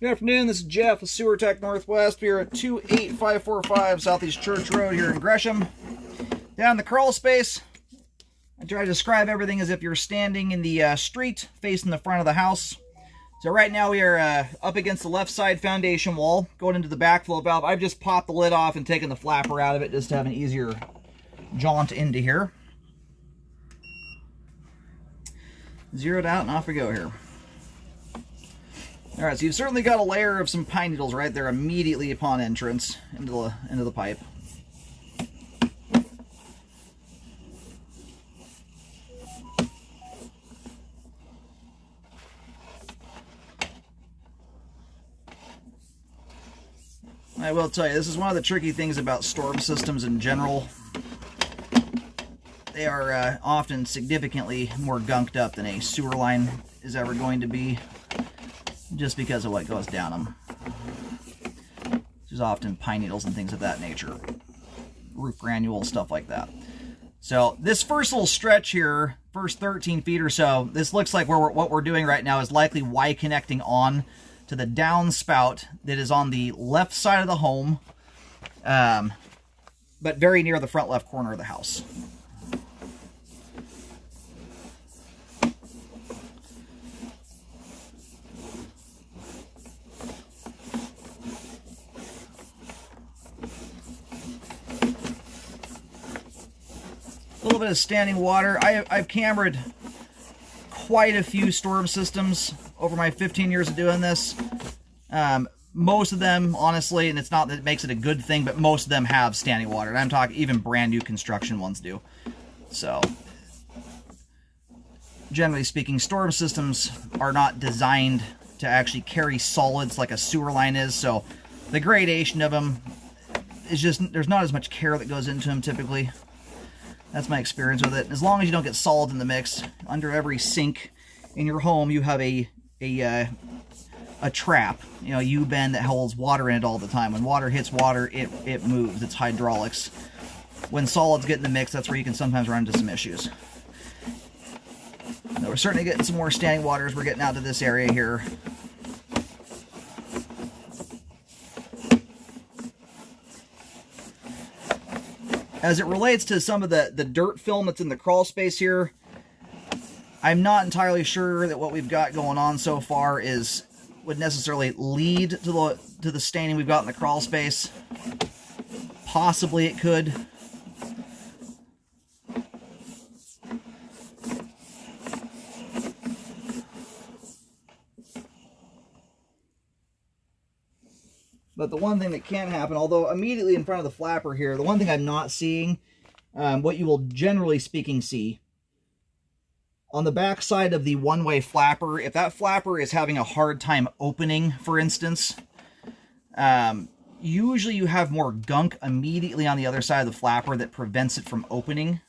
Good afternoon, this is Jeff with Sewer Tech Northwest. We are at 28545 Southeast Church Road here in Gresham. Down in the crawl space, I try to describe everything as if you're standing in the street facing the front of the house. So right now we are up against the left side foundation wall, going into the backflow valve. I've just popped the lid off and taken the flapper out of it just to have an easier jaunt into here. Zeroed out and off we go here. Alright, so you've certainly got a layer of some pine needles right there immediately upon entrance into the pipe. I will tell you, this is one of the tricky things about storm systems in general. They are often significantly more gunked up than a sewer line is ever going to be, just because of what goes down them. There's often pine needles and things of that nature. Roof granules, stuff like that. So this first little stretch here, first 13 feet or so, this looks like what we're doing right now is likely Y connecting on to the downspout that is on the left side of the home, but very near the front left corner of the house. A little bit of standing water. I've cambered quite a few storm systems over my 15 years of doing this. Most of them, honestly, and it's not that it makes it a good thing, but most of them have standing water. And I'm talking even brand new construction ones do. So, generally speaking, storm systems are not designed to actually carry solids like a sewer line is. So, the gradation of them is just, there's not as much care that goes into them typically. That's my experience with it. As long as you don't get solids in the mix, under every sink in your home, you have a trap, you know, a U-bend that holds water in it all the time. When water hits water, it moves. It's hydraulics. When solids get in the mix, that's where you can sometimes run into some issues. Now, we're certainly getting some more standing water as we're getting out to this area here. As it relates to some of the dirt film that's in the crawl space here, I'm not entirely sure that what we've got going on so far would necessarily lead to the staining we've got in the crawl space. Possibly it could. But the one thing that can happen, although immediately in front of the flapper here, the one thing I'm not seeing, what you will generally speaking see, on the back side of the one-way flapper, if that flapper is having a hard time opening, for instance, usually you have more gunk immediately on the other side of the flapper that prevents it from opening.